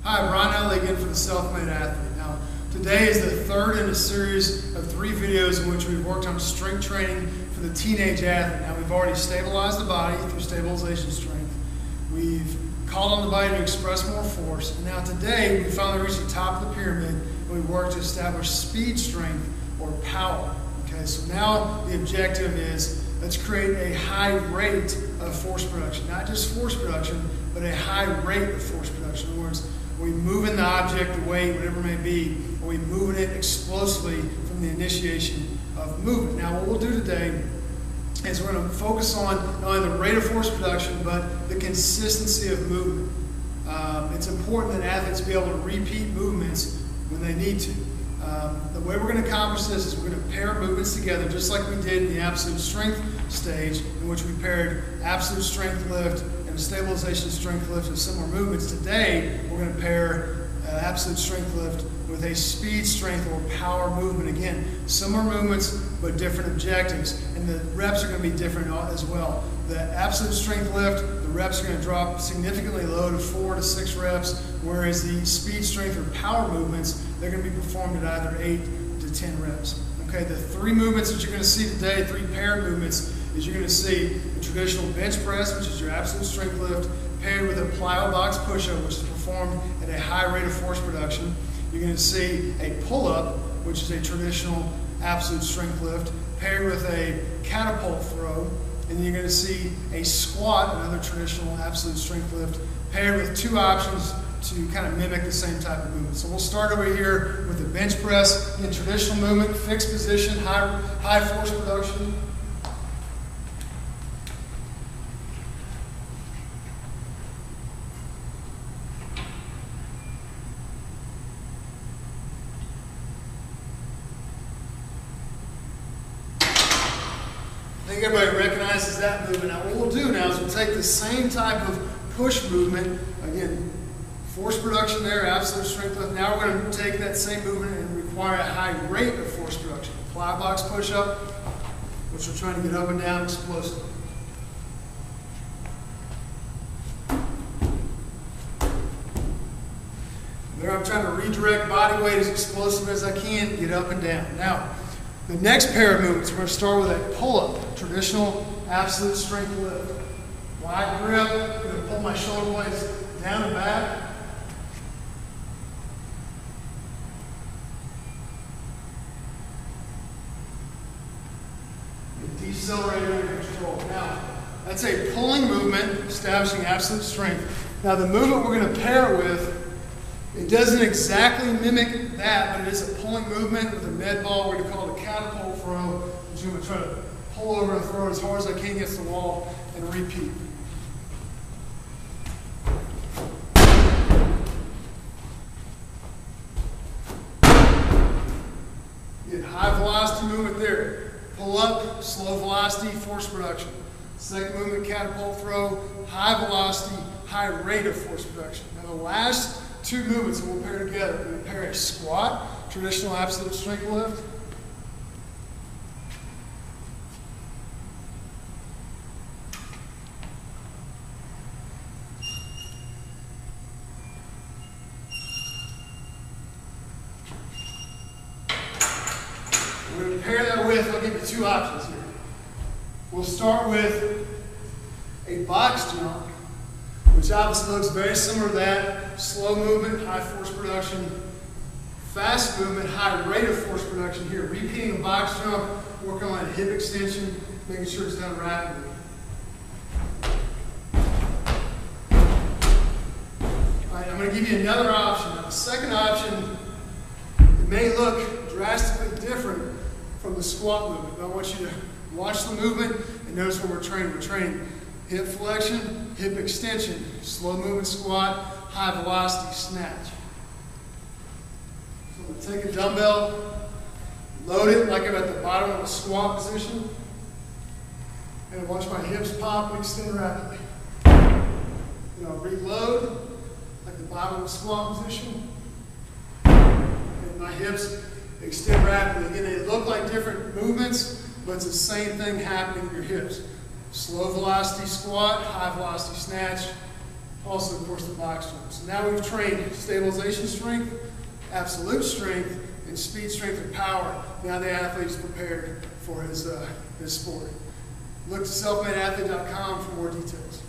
Hi, Brian Ellie again for the Self-Made Athlete. Now, today is the third in a series of 3 videos in which we've worked on strength training for the teenage athlete. Now, we've already stabilized the body through stabilization strength. We've called on the body to express more force. And now today, we finally reached the top of the pyramid and we worked to establish speed strength or power. Okay, so now the objective is let's create a high rate of force production. Not just force production, but a high rate of force production. In other words, are we moving the object, the weight, whatever it may be, are we moving it explosively from the initiation of movement? Now, what we'll do today is we're going to focus on not only the rate of force production, but the consistency of movement. It's important that athletes be able to repeat movements when they need to. The way we're going to accomplish this is we're going to pair movements together just like we did in the absolute strength stage, in which we paired absolute strength lift and stabilization strength lift of similar movements. Today, we're going to pair absolute strength lift with a speed strength or power movement. Again, similar movements but different objectives, and the reps are going to be different as well. The absolute strength lift, the reps are going to drop significantly low to 4 to 6 reps, whereas the speed strength or power movements, they're going to be performed at either 8 to 10 reps. Okay, the 3 movements that you're going to see today, 3 paired movements, is you're going to see the traditional bench press, which is your absolute strength lift, paired with a plyo box push-up, which is performed at a high rate of force production. You're going to see a pull-up, which is a traditional absolute strength lift, paired with a catapult throw. And then you're going to see a squat, another traditional absolute strength lift, paired with 2 options to kind of mimic the same type of movement. So we'll start over here with the bench press in traditional movement, fixed position, high force production. I think everybody recognizes that movement. Now what we'll do now is we'll take the same type of push movement, again, force production there, absolute strength lift. Now we're going to take that same movement and require a high rate of force production. Plyo box push-up, which we're trying to get up and down explosively. There I'm trying to redirect body weight as explosive as I can, get up and down. Now, the next pair of movements, we're going to start with a pull-up, traditional absolute strength lift. Wide grip, I'm going to pull my shoulder blades down and back. Decelerator under control. Now, that's a pulling movement, establishing absolute strength. Now, the movement we're going to pair it with, it doesn't exactly mimic that, but it is a pulling movement with a med ball. We're going to call it a catapult throw, which I'm going to try to pull over and throw as hard as I can against the wall and repeat. Get high velocity movement there. Pull up, slow velocity, force production. Second movement, catapult throw, high velocity, high rate of force production. Now the last 2 movements that we'll pair together. We're going to pair a squat, traditional absolute strength lift. We're going to pair that with, I'll give you 2 options here. We'll start with a box jump, which obviously looks very similar to that. Slow movement, high force production. Fast movement, high rate of force production here. Repeating a box jump, working on a hip extension, making sure it's done rapidly. All right, I'm going to give you another option. Now, the second option, it may look drastically different from the squat movement, but I want you to watch the movement and notice what we're training. We're training hip flexion, hip extension, slow movement squat, high velocity snatch. So I'm going to take a dumbbell, load it like I'm at the bottom of a squat position, and watch my hips pop and extend rapidly. Then I'll reload like the bottom of a squat position, and my hips extend rapidly. Again, they look like different movements, but it's the same thing happening in your hips. Slow velocity squat, high velocity snatch, also, of course, the box jump. So now we've trained stabilization strength, absolute strength, and speed, strength, and power. Now the athlete is prepared for his sport. Look to selfmadeathlete.com for more details.